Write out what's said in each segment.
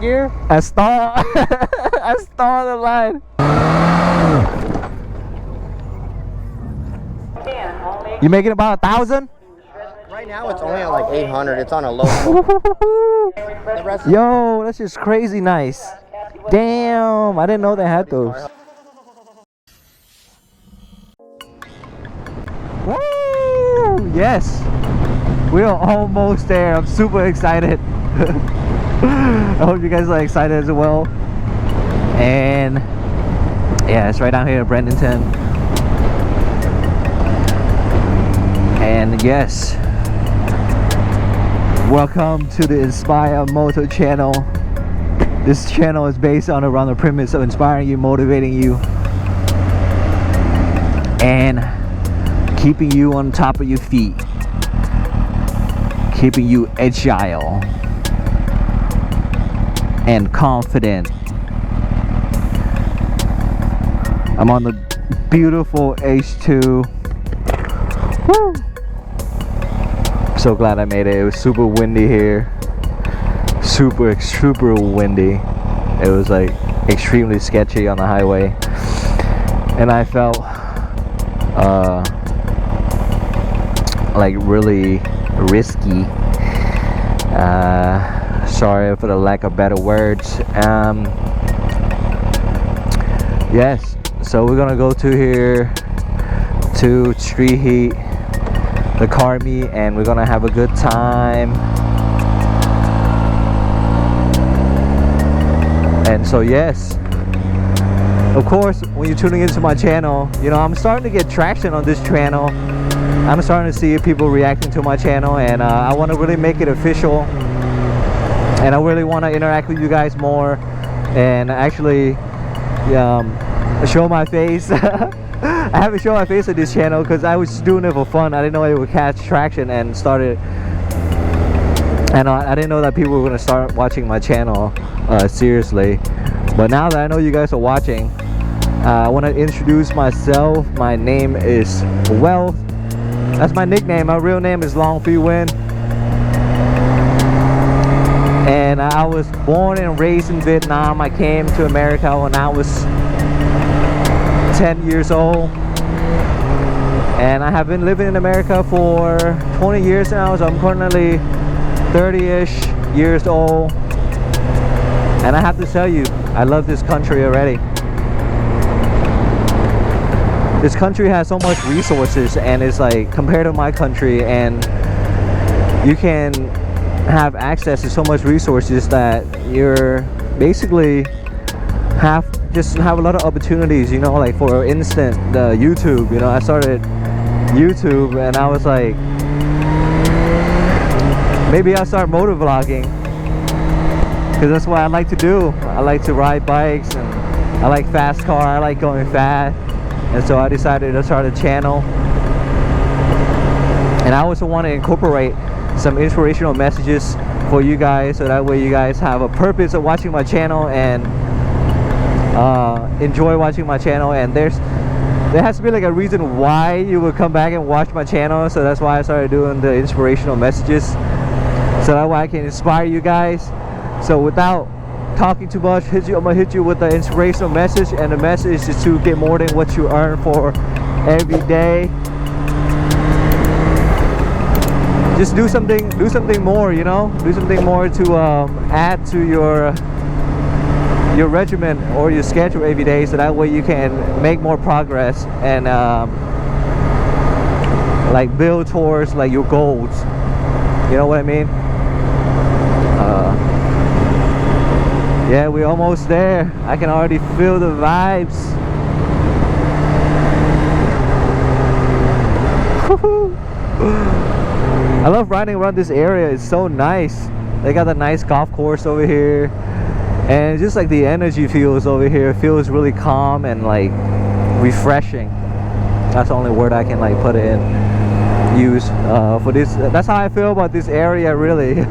gear? I stall. I stall the line. You making about 1,000? Right now it's only at like 800. It's on a low. Yo, that's just crazy nice. Damn, I didn't know they had those. Woo! Yes, we are almost there. I'm super excited. I hope you guys are excited as well. And yeah, it's right down here in Bradenton. And yes, welcome to the Inspire Moto channel. This channel is based on around the premise of inspiring you, motivating you, and keeping you on top of your feet, keeping you agile and confident. I'm on the beautiful H2. Woo! So glad I made it. It was super windy here. Super windy. It was like extremely sketchy on the highway, and I felt like really risky. Sorry for the lack of better words. Yes, so we're gonna go to here to Street Heat, the car meet, and we're gonna have a good time. And so yes, of course, when you're tuning into my channel, you know, I'm starting to get traction on this channel. I'm starting to see people reacting to my channel, and I want to really make it official, and I really want to interact with you guys more and actually show my face. I haven't shown my face on this channel because I was just doing it for fun. I didn't know it would catch traction and started, and I didn't know that people were going to start watching my channel seriously. But now that I know you guys are watching, I want to introduce myself. My name is Wealth. That's my nickname. My real name is Long Phi Win, and I was born and raised in Vietnam. I came to America when I was 10 years old, and I have been living in America for 20 years now, so I'm currently 30-ish years old. And I have to tell you, I love this country already. This country has so much resources, and it's like compared to my country, and you can have access to so much resources that you're basically just have a lot of opportunities, you know. Like for instance, the YouTube, you know, I started YouTube and I was like, maybe I'll start motor vlogging, because that's what I like to do. I like to ride bikes, and I like fast car, I like going fast. And so I decided to start a channel, and I also want to incorporate some inspirational messages for you guys, so that way you guys have a purpose of watching my channel and enjoy watching my channel. And there has to be like a reason why you would come back and watch my channel. So that's why I started doing the inspirational messages, so that way I can inspire you guys. So without talking too much, I'm gonna hit you with the inspirational message, and the message is to get more than what you earn for every day. Just do something more, you know, do something more to add to your regimen or your schedule every day, so that way you can make more progress and like build towards like your goals, you know what I mean? Yeah, we're almost there. I can already feel the vibes. I love riding around this area. It's so nice. They got a nice golf course over here, and just like the energy feels over here feels really calm and like refreshing. That's the only word I can like put it in, use for this. That's how I feel about this area, really.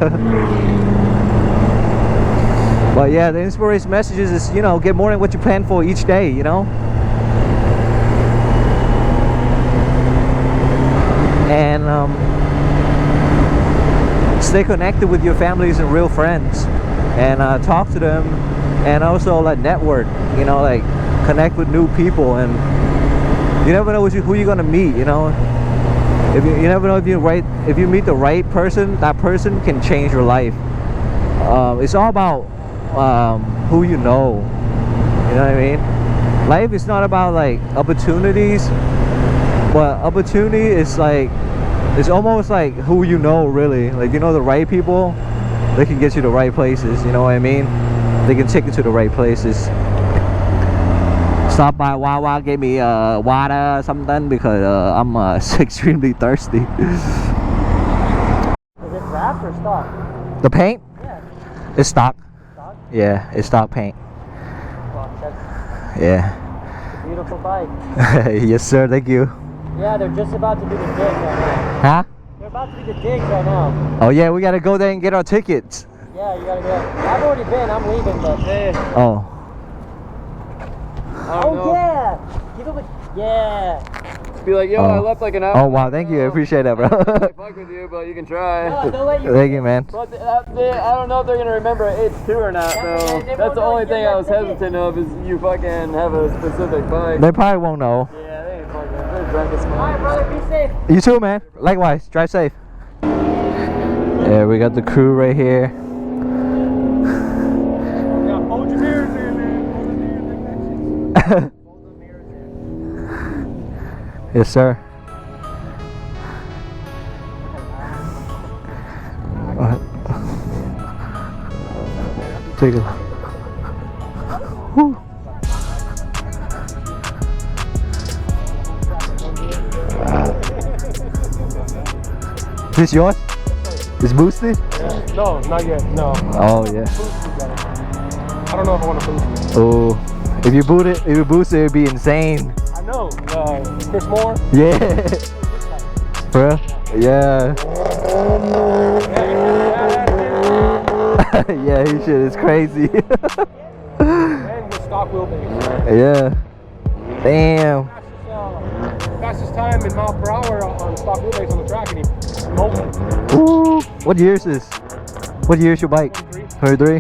But yeah, the inspiration messages is, you know, get more than what you plan for each day, you know. And stay connected with your families and real friends. and talk to them, and also like network, you know, like connect with new people. And you never know who you're gonna meet, you know. If you never know if you meet the right person, that person can change your life. It's all about who you know. You know what I mean? Life is not about like opportunities, but opportunity is like, it's almost like who you know, really. Like, you know, the right people, they can get you to the right places. You know what I mean? They can take you to the right places. Stop by Wawa, gave me water or something because I'm extremely thirsty. Is it wrapped or stock? The paint? Yeah. It's stock. Stock? Yeah, it's stock paint. Well, that's Yeah. a beautiful bike. Yes, sir. Thank you. Yeah, they're just about to do the digs right now. Huh? They're about to do the digs right now. Oh yeah, we gotta go there and get our tickets. Yeah, you gotta go. I've already been. I'm leaving, but Oh. oh yeah. Give it. Yeah. Be like, yo, I left like an hour. Oh wow, thank you. I appreciate that, bro. I fuck with you, but you can try. No, they'll let you. Thank you, man. But I don't know if they're gonna remember H2 or not, though. That's the only thing I was hesitant of, is you fucking have a specific bike. They probably won't know. Yeah, they ain't fucking. They're drunk as fuck. All right, brother. Be safe. You too, man. Likewise. Drive safe. Yeah, we got the crew right here. Yeah, hold your mirrors in, man. Yes, sir. Take it. Woo. This yours? It's boosted? No, not yet. No. Oh yeah. I don't know if I want to boost it. Oh, if you boost it, it'd be insane. I know. Chris Moore. Yeah. Bro. Yeah. Yeah, he shit is crazy. And with stock wheelbase. Yeah. Damn. Fastest time in mile per hour on stock wheelbase on the track, and he Moto. Ooh. What year is this? What year is your bike? 23.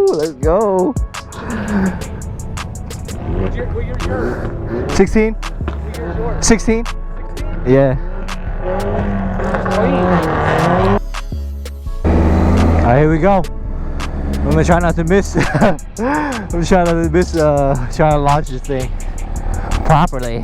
Let's go. What year is yours? 16? What year is yours? 16? Yeah. Alright, here we go. I'm gonna try not to miss. I'm trying not to miss. Trying to launch this thing properly.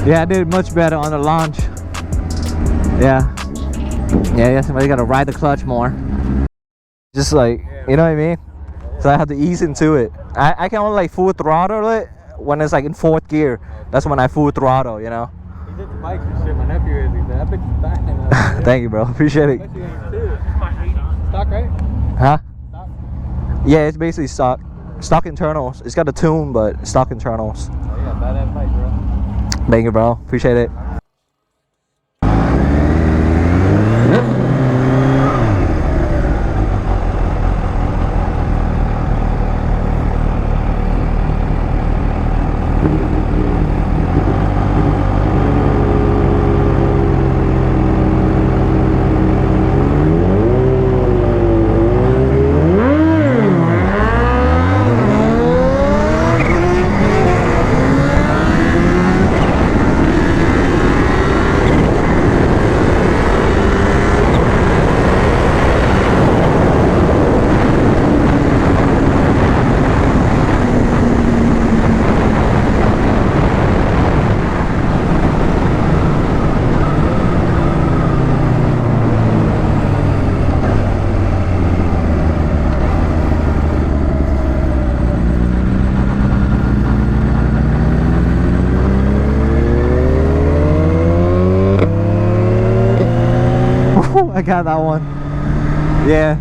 Yeah, I did much better on the launch. Yeah, somebody gotta ride the clutch more. Just like, you know what I mean? So I have to ease into it. I can only like full throttle it when it's like in 4th gear. That's when I full throttle, you know? He's into bikes and shit. My nephew is. He's that bitch is back. Thank you, bro. Appreciate it. Stock, right? Huh? Stock. Yeah, it's basically stock. Stock internals. It's got a tune, but stock internals. Oh yeah, badass bike, bro. Thank you, bro. Appreciate it. I got that one. Yeah.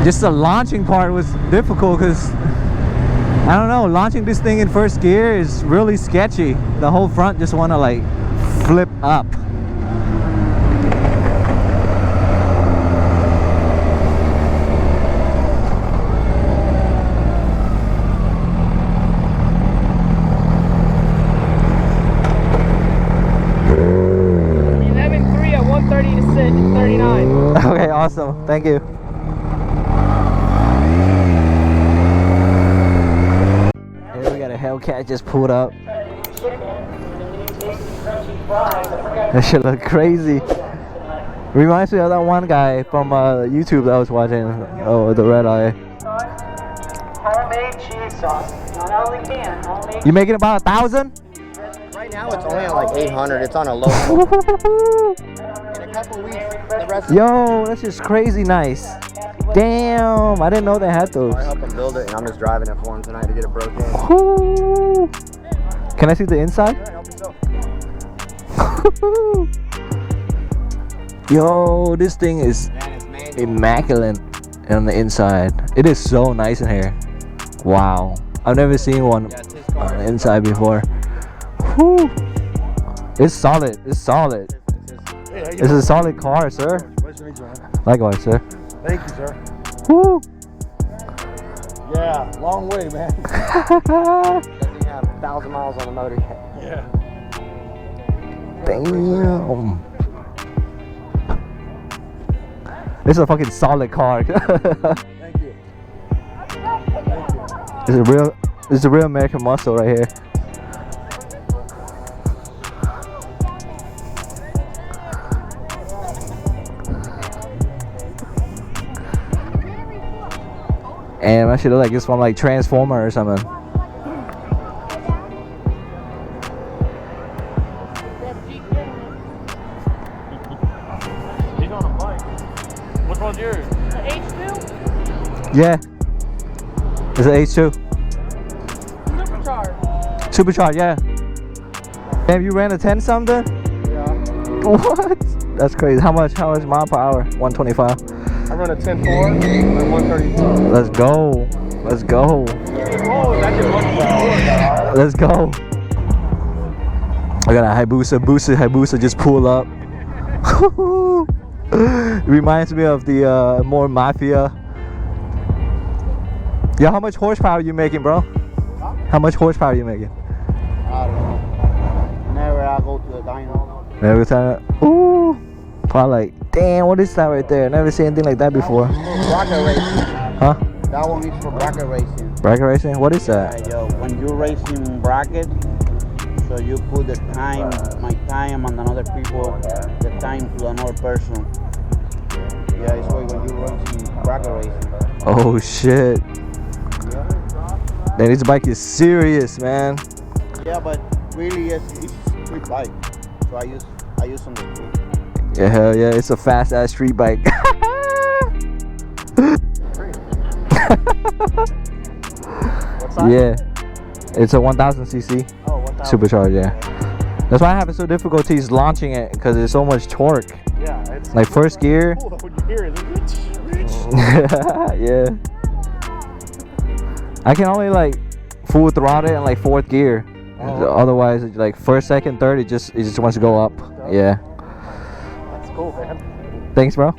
Just the launching part was difficult because I don't know, launching this thing in first gear is really sketchy. The whole front just want to like flip up. Okay, awesome. Thank you. Here we got a Hellcat just pulled up. That shit look crazy. Reminds me of that one guy from YouTube that I was watching. Oh, the red eye. Homemade cheese sauce. Not only can, homemade. You making about 1,000? Right now it's only at like 800. It's on a low. In a couple weeks, the rest. Yo, that's just crazy nice. Damn, I didn't know they had those. I helped them build it, and I'm just driving it for them tonight to get it broken. Woo. Can I see the inside? Yeah, help yourself. Yo, this thing is immaculate on the inside. It is so nice in here. Wow, I've never seen one on the inside before. Whew. It's solid. It's solid. It's a solid car, sir. Likewise, sir. Thank you, sir. Woo. Yeah, long way, man. Doesn't have 1,000 miles on the motor yet. Yeah. Damn. It's a fucking solid car. Thank you. It's a real American muscle right here. And that shit look like it's from like Transformer or something. He's on a bike. Which one's yours? The H2? Yeah. It's an H2. Supercharged. Supercharged, yeah. Damn, you ran a 10 something? Yeah. What? That's crazy. How much mile per hour? 125. I run a 10.4 and 132. Let's go. Let's go. Oh, that's just 124. Let's go. I got a Hayabusa just pull up. It reminds me of the more Mafia. Yeah, how much horsepower are you making, bro? Huh? How much horsepower are you making? I don't know. Never I go to the dyno. Every time. Ooh. Probably like, damn, what is that right there? Never seen anything like that before. Bracket racing. Huh? That one is for bracket racing. Bracket racing? What is that? Yo, when you're racing bracket, so you put the time, my time, and another people, the time to another person. Yeah, it's like when you're racing bracket racing. Oh shit. Yeah. Man, this bike is serious, man. Yeah, but really it's a street bike. So I use on the street. Yeah, hell yeah, it's a fast ass street bike. What size? Yeah, it's a 1000cc Oh, 1,000. supercharged. Yeah, that's why I have so difficulties launching it because there's so much torque. Yeah, it's Like first gear. cool when you hear it. Yeah. I can only like full throttle it in like fourth gear. Oh. Otherwise, it's like first, second, third, it just wants to go up. Yeah. That's cool, man. Thanks, bro.